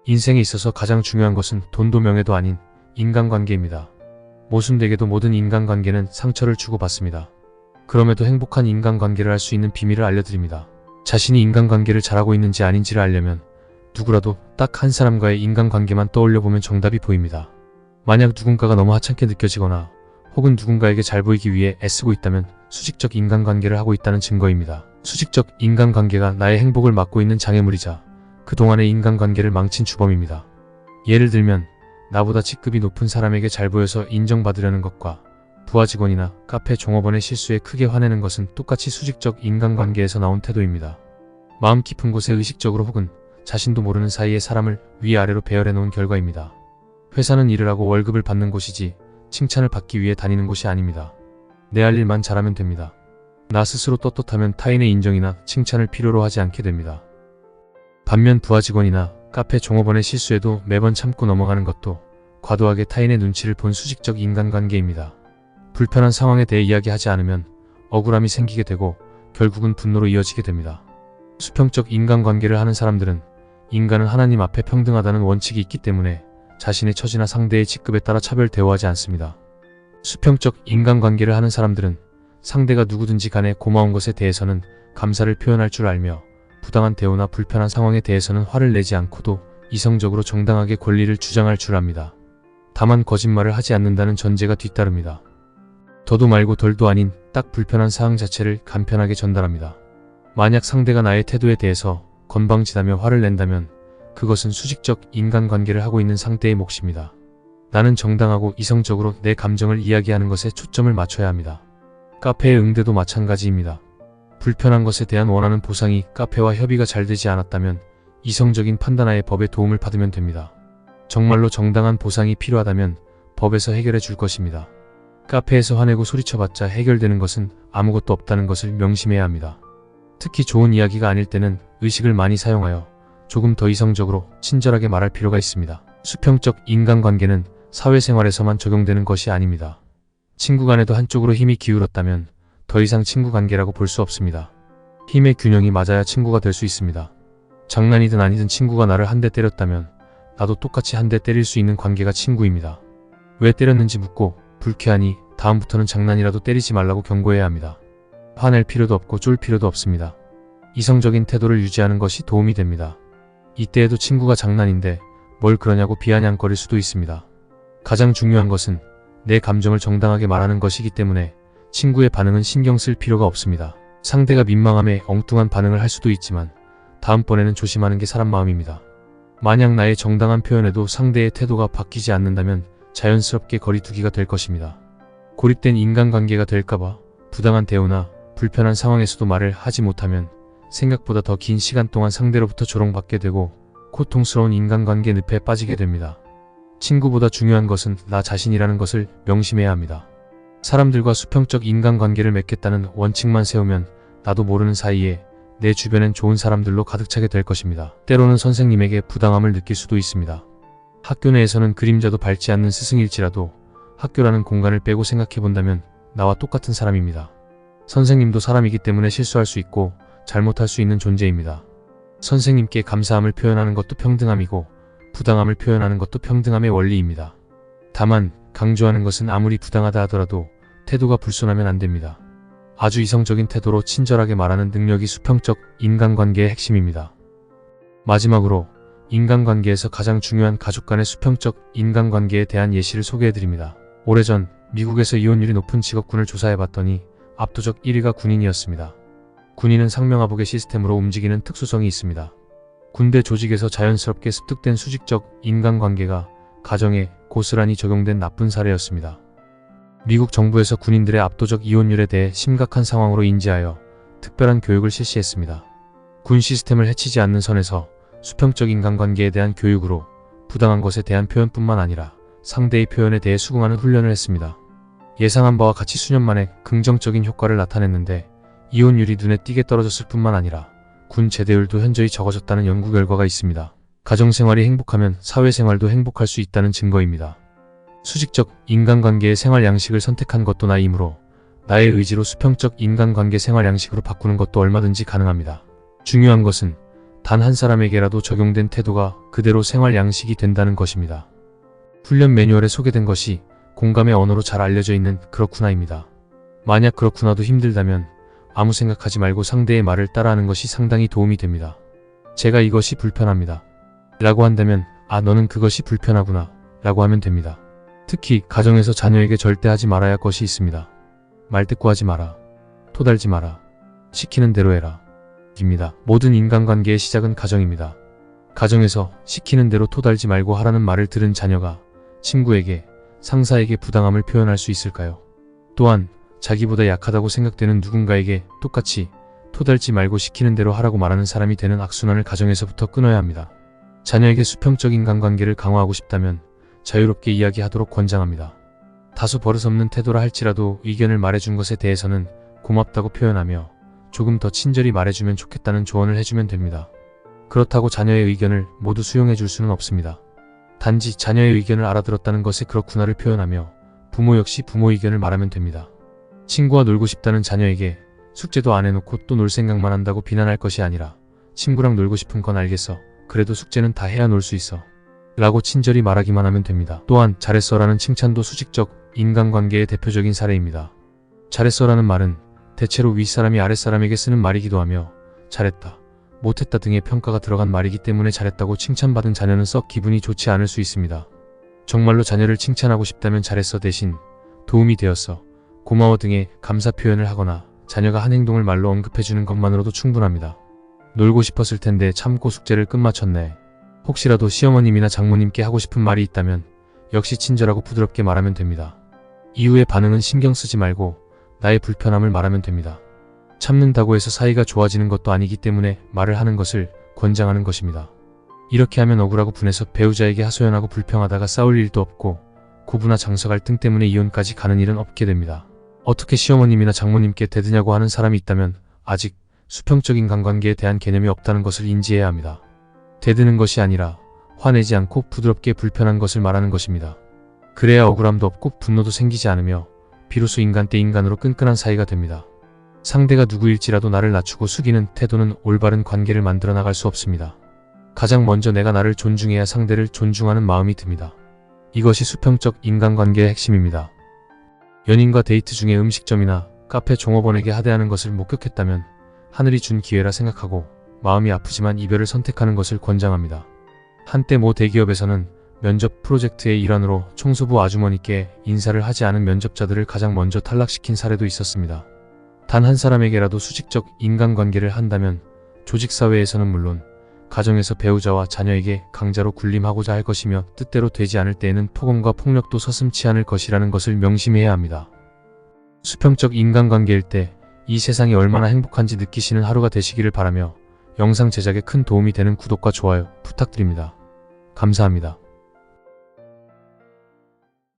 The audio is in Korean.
인생에 있어서 가장 중요한 것은 돈도 명예도 아닌 인간관계입니다. 모순되게도 모든 인간관계는 상처를 주고받습니다. 그럼에도 행복한 인간관계를 할 수 있는 비밀을 알려드립니다. 자신이 인간관계를 잘하고 있는지 아닌지를 알려면 누구라도 딱 한 사람과의 인간관계만 떠올려보면 정답이 보입니다. 만약 누군가가 너무 하찮게 느껴지거나 혹은 누군가에게 잘 보이기 위해 애쓰고 있다면 수직적 인간관계를 하고 있다는 증거입니다. 수직적 인간관계가 나의 행복을 막고 있는 장애물이자 그동안의 인간관계를 망친 주범입니다. 예를 들면 나보다 직급이 높은 사람에게 잘 보여서 인정받으려는 것과 부하 직원이나 카페 종업원의 실수에 크게 화내는 것은 똑같이 수직적 인간관계에서 나온 태도입니다. 마음 깊은 곳에 의식적으로 혹은 자신도 모르는 사이에 사람을 위아래로 배열해 놓은 결과입니다. 회사는 일을 하고 월급을 받는 곳이지 칭찬을 받기 위해 다니는 곳이 아닙니다. 내 할 일만 잘하면 됩니다. 나 스스로 떳떳하면 타인의 인정이나 칭찬을 필요로 하지 않게 됩니다. 반면 부하 직원이나 카페 종업원의 실수에도 매번 참고 넘어가는 것도 과도하게 타인의 눈치를 본 수직적 인간관계입니다. 불편한 상황에 대해 이야기하지 않으면 억울함이 생기게 되고 결국은 분노로 이어지게 됩니다. 수평적 인간관계를 하는 사람들은 인간은 하나님 앞에 평등하다는 원칙이 있기 때문에 자신의 처지나 상대의 직급에 따라 차별 대우하지 않습니다. 수평적 인간관계를 하는 사람들은 상대가 누구든지 간에 고마운 것에 대해서는 감사를 표현할 줄 알며 부당한 대우나 불편한 상황에 대해서는 화를 내지 않고도 이성적으로 정당하게 권리를 주장할 줄 압니다. 다만 거짓말을 하지 않는다는 전제가 뒤따릅니다. 더도 말고 덜도 아닌 딱 불편한 사항 자체를 간편하게 전달합니다. 만약 상대가 나의 태도에 대해서 건방지다며 화를 낸다면 그것은 수직적 인간관계를 하고 있는 상대의 몫입니다. 나는 정당하고 이성적으로 내 감정을 이야기하는 것에 초점을 맞춰야 합니다. 카페의 응대도 마찬가지입니다. 불편한 것에 대한 원하는 보상이 카페와 협의가 잘 되지 않았다면 이성적인 판단하에 법의 도움을 받으면 됩니다. 정말로 정당한 보상이 필요하다면 법에서 해결해 줄 것입니다. 카페에서 화내고 소리쳐봤자 해결되는 것은 아무것도 없다는 것을 명심해야 합니다. 특히 좋은 이야기가 아닐 때는 의식을 많이 사용하여 조금 더 이성적으로 친절하게 말할 필요가 있습니다. 수평적 인간관계는 사회생활에서만 적용되는 것이 아닙니다. 친구 간에도 한쪽으로 힘이 기울었다면 더 이상 친구 관계라고 볼 수 없습니다. 힘의 균형이 맞아야 친구가 될 수 있습니다. 장난이든 아니든 친구가 나를 한 대 때렸다면 나도 똑같이 한 대 때릴 수 있는 관계가 친구입니다. 왜 때렸는지 묻고 불쾌하니 다음부터는 장난이라도 때리지 말라고 경고해야 합니다. 화낼 필요도 없고 쫄 필요도 없습니다. 이성적인 태도를 유지하는 것이 도움이 됩니다. 이때에도 친구가 장난인데 뭘 그러냐고 비아냥거릴 수도 있습니다. 가장 중요한 것은 내 감정을 정당하게 말하는 것이기 때문에 친구의 반응은 신경 쓸 필요가 없습니다. 상대가 민망함에 엉뚱한 반응을 할 수도 있지만 다음번에는 조심하는 게 사람 마음입니다. 만약 나의 정당한 표현에도 상대의 태도가 바뀌지 않는다면 자연스럽게 거리두기가 될 것입니다. 고립된 인간관계가 될까봐 부당한 대우나 불편한 상황에서도 말을 하지 못하면 생각보다 더 긴 시간 동안 상대로부터 조롱받게 되고 고통스러운 인간관계 늪에 빠지게 됩니다. 친구보다 중요한 것은 나 자신이라는 것을 명심해야 합니다. 사람들과 수평적 인간관계를 맺겠다는 원칙만 세우면 나도 모르는 사이에 내 주변엔 좋은 사람들로 가득 차게 될 것입니다. 때로는 선생님에게 부당함을 느낄 수도 있습니다. 학교 내에서는 그림자도 밟지 않는 스승일지라도 학교라는 공간을 빼고 생각해본다면 나와 똑같은 사람입니다. 선생님도 사람이기 때문에 실수할 수 있고 잘못할 수 있는 존재입니다. 선생님께 감사함을 표현하는 것도 평등함이고 부당함을 표현하는 것도 평등함의 원리입니다. 다만 강조하는 것은 아무리 부당하다 하더라도 태도가 불손하면 안 됩니다. 아주 이성적인 태도로 친절하게 말하는 능력이 수평적 인간관계의 핵심입니다. 마지막으로 인간관계에서 가장 중요한 가족 간의 수평적 인간관계에 대한 예시를 소개해드립니다. 오래전 미국에서 이혼율이 높은 직업군을 조사해봤더니 압도적 1위가 군인이었습니다. 군인은 상명하복의 시스템으로 움직이는 특수성이 있습니다. 군대 조직에서 자연스럽게 습득된 수직적 인간관계가 가정에 고스란히 적용된 나쁜 사례였습니다. 미국 정부에서 군인들의 압도적 이혼율에 대해 심각한 상황으로 인지하여 특별한 교육을 실시했습니다. 군 시스템을 해치지 않는 선에서 수평적 인간관계에 대한 교육으로 부당한 것에 대한 표현뿐만 아니라 상대의 표현에 대해 수긍하는 훈련을 했습니다. 예상한 바와 같이 수년 만에 긍정적인 효과를 나타냈는데 이혼율이 눈에 띄게 떨어졌을 뿐만 아니라 군 제대율도 현저히 적어졌다는 연구 결과가 있습니다. 가정생활이 행복하면 사회생활도 행복할 수 있다는 증거입니다. 수직적 인간관계의 생활 양식을 선택한 것도 나이므로 나의 의지로 수평적 인간관계 생활 양식으로 바꾸는 것도 얼마든지 가능합니다. 중요한 것은 단 한 사람에게라도 적용된 태도가 그대로 생활 양식이 된다는 것입니다. 훈련 매뉴얼에 소개된 것이 공감의 언어로 잘 알려져 있는 그렇구나입니다. 만약 그렇구나도 힘들다면 아무 생각하지 말고 상대의 말을 따라하는 것이 상당히 도움이 됩니다. 제가 이것이 불편합니다. 라고 한다면 너는 그것이 불편하구나 라고 하면 됩니다. 특히 가정에서 자녀에게 절대 하지 말아야 할 것이 있습니다. 말대꾸하지 마라. 토달지 마라. 시키는 대로 해라. 입니다. 모든 인간관계의 시작은 가정입니다. 가정에서 시키는 대로 토달지 말고 하라는 말을 들은 자녀가 친구에게, 상사에게 부당함을 표현할 수 있을까요? 또한 자기보다 약하다고 생각되는 누군가에게 똑같이 토달지 말고 시키는 대로 하라고 말하는 사람이 되는 악순환을 가정에서부터 끊어야 합니다. 자녀에게 수평적 인간관계를 강화하고 싶다면 자유롭게 이야기하도록 권장합니다. 다소 버릇없는 태도라 할지라도 의견을 말해준 것에 대해서는 고맙다고 표현하며 조금 더 친절히 말해주면 좋겠다는 조언을 해주면 됩니다. 그렇다고 자녀의 의견을 모두 수용해 줄 수는 없습니다. 단지 자녀의 의견을 알아들었다는 것에 그렇구나를 표현하며 부모 역시 부모 의견을 말하면 됩니다. 친구와 놀고 싶다는 자녀에게 숙제도 안 해놓고 또 놀 생각만 한다고 비난할 것이 아니라 친구랑 놀고 싶은 건 알겠어. 그래도 숙제는 다 해야 놀 수 있어. 라고 친절히 말하기만 하면 됩니다. 또한 잘했어라는 칭찬도 수직적 인간관계의 대표적인 사례입니다. 잘했어라는 말은 대체로 윗사람이 아랫사람에게 쓰는 말이기도 하며 잘했다, 못했다 등의 평가가 들어간 말이기 때문에 잘했다고 칭찬받은 자녀는 썩 기분이 좋지 않을 수 있습니다. 정말로 자녀를 칭찬하고 싶다면 잘했어 대신 도움이 되었어, 고마워 등의 감사 표현을 하거나 자녀가 한 행동을 말로 언급해주는 것만으로도 충분합니다. 놀고 싶었을 텐데 참고 숙제를 끝마쳤네. 혹시라도 시어머님이나 장모님께 하고 싶은 말이 있다면 역시 친절하고 부드럽게 말하면 됩니다. 이후의 반응은 신경 쓰지 말고 나의 불편함을 말하면 됩니다. 참는다고 해서 사이가 좋아지는 것도 아니기 때문에 말을 하는 것을 권장하는 것입니다. 이렇게 하면 억울하고 분해서 배우자에게 하소연하고 불평하다가 싸울 일도 없고 고부나 장서 갈등 때문에 이혼까지 가는 일은 없게 됩니다. 어떻게 시어머님이나 장모님께 대드냐고 하는 사람이 있다면 아직 수평적 인간관계에 대한 개념이 없다는 것을 인지해야 합니다. 대드는 것이 아니라 화내지 않고 부드럽게 불편한 것을 말하는 것입니다. 그래야 억울함도 없고 분노도 생기지 않으며 비로소 인간 대 인간으로 끈끈한 사이가 됩니다. 상대가 누구일지라도 나를 낮추고 숙이는 태도는 올바른 관계를 만들어 나갈 수 없습니다. 가장 먼저 내가 나를 존중해야 상대를 존중하는 마음이 듭니다. 이것이 수평적 인간관계의 핵심입니다. 연인과 데이트 중에 음식점이나 카페 종업원에게 하대하는 것을 목격했다면 하늘이 준 기회라 생각하고 마음이 아프지만 이별을 선택하는 것을 권장합니다. 한때 모 대기업에서는 면접 프로젝트의 일환으로 청소부 아주머니께 인사를 하지 않은 면접자들을 가장 먼저 탈락시킨 사례도 있었습니다. 단 한 사람에게라도 수직적 인간관계를 한다면 조직사회에서는 물론 가정에서 배우자와 자녀에게 강자로 군림하고자 할 것이며 뜻대로 되지 않을 때에는 폭언과 폭력도 서슴지 않을 것이라는 것을 명심해야 합니다. 수평적 인간관계일 때 이 세상이 얼마나 행복한지 느끼시는 하루가 되시기를 바라며 영상 제작에 큰 도움이 되는 구독과 좋아요 부탁드립니다. 감사합니다.